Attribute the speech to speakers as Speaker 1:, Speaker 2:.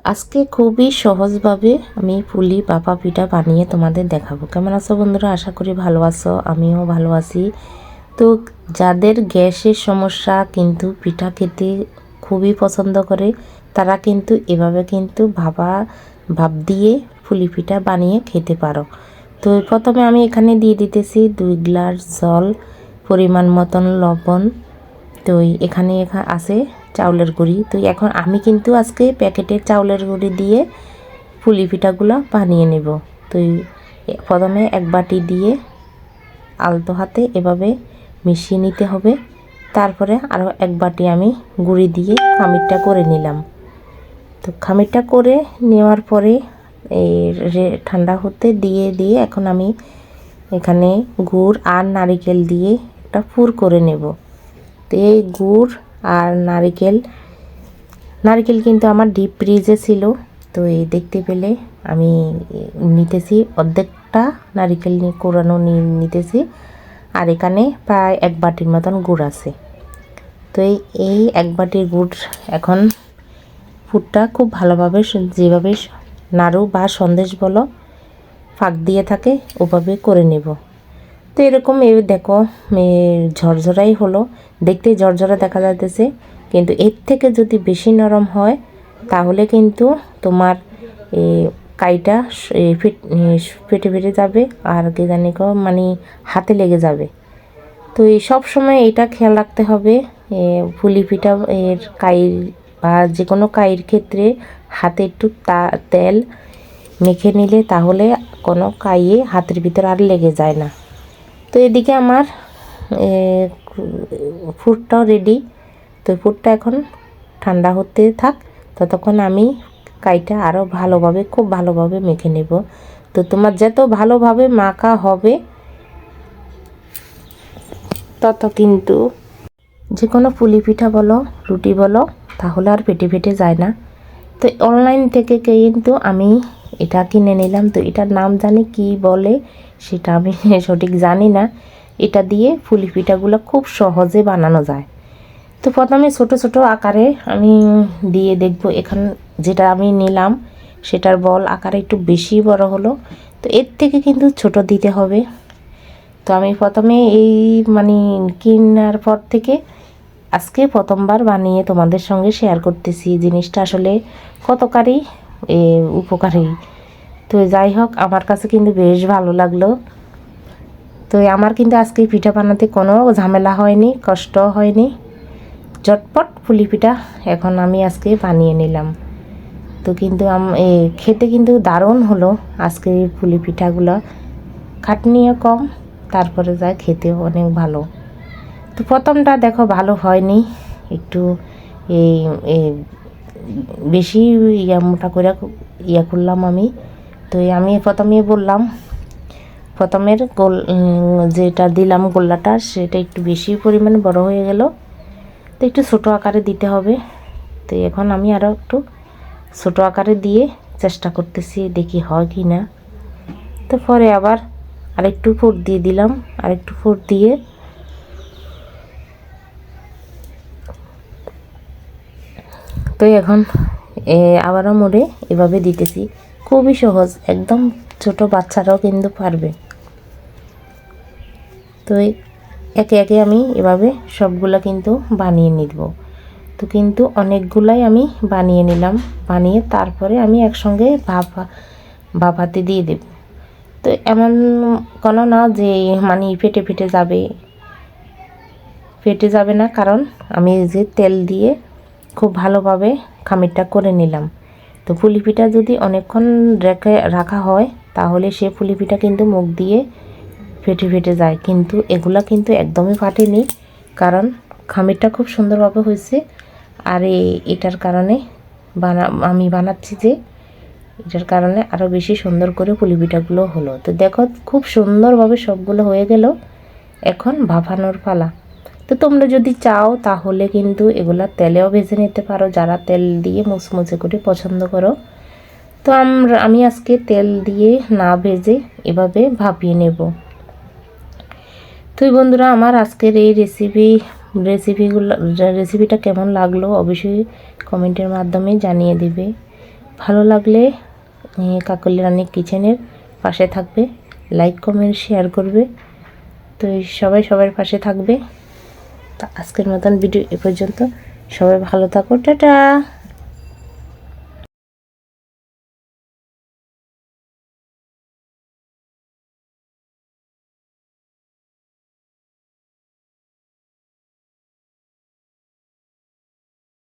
Speaker 1: আজকে খুবই সহজভাবে আমি পুলি ভাপা পিঠা বানিয়ে তোমাদের দেখাবো। কেমন আছো বন্ধুরা? আশা করি ভালো আছো, আমিও ভালো আছি। তো যাদের গ্যাসের সমস্যা কিন্তু পিঠা খেতে খুবই পছন্দ করে, তারা কিন্তু এভাবে কিন্তু ভাপ দিয়ে পুলি পিঠা বানিয়ে খেতে পারো। তো প্রথমে আমি এখানে দিয়ে দিতেছি 2 গ্লাস জল, পরিমাণ মতন লবণ। তো এখানে আছে চাউলের গুঁড়ি। তো এখন আমি কিন্তু আজকে প্যাকেটের চাউলের গুঁড়ি দিয়ে পুলি পিঠাগুলো বানিয়ে নেব। তো প্রথমে এক বাটি দিয়ে আলতো হাতে এভাবে মিশিয়ে নিতে হবে। তারপরে আরও এক বাটি আমি গুঁড়ি দিয়ে খামিরটা করে নিলাম। তো খামিরটা করে নেওয়ার পরে এই ঠান্ডা হতে দিয়ে এখন আমি এখানে গুড় আর নারকেল দিয়ে একটা পুর করে নেব। তো এই গুড় আর নারকেল কিন্তু আমার ডিপ ফ্রিজে ছিল। তো এই দেখতে পেলে আমি নিতেছি অর্ধেকটা নারকেল কোরানো নিতেছি, আর এখানে প্রায় এক বাটির মতন গুড় আছে। তো এই এক বাটির গুড় এখন পুরটা খুব ভালোভাবে যেভাবে নাড়ু বা সন্দেশ বলো ফাঁক দিয়ে থাকে ওভাবে করে নেব। তো এরকম দেখো ঝরঝরাই হলো, দেখতে ঝরঝরা দেখা যাইতেছে, কিন্তু এর থেকে যদি বেশি নরম হয় তাহলে কিন্তু তোমার কাইটা ফেটে যাবে, আর কি জানি মানে হাতে লেগে যাবে। তো এই সব সময় এটা খেয়াল রাখতে হবে, পুলি পিঠা এর কাই বা যে কোনো কাইয়ের ক্ষেত্রে হাতে একটু তেল মেখে নিলে তাহলে কোনো কাইয়ে হাতের ভিতর আর লেগে যায় না। তো এদিকে আমার ফুডটাও রেডি। তো ফুডটা এখন ঠান্ডা হতে থাক, ততক্ষণ আমি কাইটা আরও খুব ভালোভাবে মেখে নেব। তো তোমার যত ভালোভাবে মাখা হবে তত কিন্তু যে কোনো পুলি পিঠা বলো রুটি বলো তাহলে আর ফেটে যায় না। তো অনলাইন থেকে কিন্তু আমি এটা কিনে নিলাম। তো এটার নাম জানি কি বলে সেটা আমি সঠিক জানি না। এটা দিয়ে পুলি পিঠাগুলো খুব সহজে বানানো যায়। তো প্রথমে ছোট ছোট আকারে আমি দিয়ে দেখব। এখান যেটা আমি নিলাম সেটার বল আকারে একটু বেশি বড় হলো, তো এর থেকে কিন্তু ছোট দিতে হবে। তো আমি প্রথমে এই কেনার পর থেকে আজকে প্রথমবার বানিয়ে তোমাদের সঙ্গে শেয়ার করতেছি জিনিসটা আসলে কতকারী উপকারী। তো যাই হোক, আমার কাছে কিন্তু বেশ ভালো লাগলো। তো আমার কিন্তু আজকে পিঠা বানাতে কোনো ঝামেলা হয়নি, কষ্ট হয়নি, ঝটপট পুলি পিঠা এখন আমি আজকে বানিয়ে নিলাম। তো কিন্তু খেতে কিন্তু দারুণ হলো আজকে এই পুলি পিঠাগুলো, খাটনিও কম, তারপরে যায় খেতেও অনেক ভালো। তো প্রথমটা দেখো ভালো হয়নি, একটু এই বেশি মোটা করে করলাম আমি। তো আমি প্রথমে বললাম প্রথমের যেটা দিলাম গোল্লাটা সেটা একটু বেশি পরিমাণে বড় হয়ে গেল, তো একটু ছোটো আকারে দিতে হবে। তো এখন আমি আরও একটু ছোটো আকারে দিয়ে চেষ্টা করতেছি, দেখি হয় কি না। তো পরে আবার আরেকটু ফুট দিয়ে দিলাম, আরেকটু ফুট দিয়ে তো এখন আবারও মোড়ে এভাবে দিতেছি। খুবই সহজ, একদম ছোট বাচ্চারাও কিন্তু পারবে। তো একে একে আমি এভাবে সবগুলা কিন্তু বানিয়ে নিব। তো কিন্তু অনেকগুলাই আমি বানিয়ে নিলাম, বানিয়ে তারপরে আমি একসঙ্গে ভাপাতে দিয়ে দেব। তো এমন কোনো না যে ফেটে যাবে না, কারণ আমি যে তেল দিয়ে খুব ভালোভাবে খামিরটা করে নিলাম। তো পুলি পিঠা যদি অনেকক্ষণ রাখা হয় তাহলে সে পুলি পিঠা কিন্তু মুখ দিয়ে ফেটে যায়, কিন্তু এগুলা কিন্তু একদমই ফাটেনি, কারণ খামিরটা খুব সুন্দরভাবে হয়েছে। আর এটার কারণে আমি বানাচ্ছি যে এটার কারণে আরও বেশি সুন্দর করে পুলি পিঠাগুলো হলো। তো দেখো খুব সুন্দরভাবে সবগুলো হয়ে গেল, এখন ভাপানোর পালা। তো তোমরা যদি চাও তাহলে কিন্তু এগুলা তেলেও ভেজে নিতে পারো, যারা তেল দিয়ে মুচমুচে করে পছন্দ করো। তো আমি আজকে তেল দিয়ে না ভেজে এভাবে ভাপিয়ে নেব। তো বন্ধুরা, আমার আজকের এই রেসিপিটা কেমন লাগলো অবশ্যই কমেন্টের মাধ্যমে জানিয়ে দিবে। ভালো লাগলে কাকলি রানী কিচেনের পাশে থাকবে, লাইক কমেন্ট শেয়ার করবে। তো সবাই সবার পাশে থাকবে। তো আজকের মতন ভিডিও এ পর্যন্ত। সবাই ভালো থাকো, টাটা।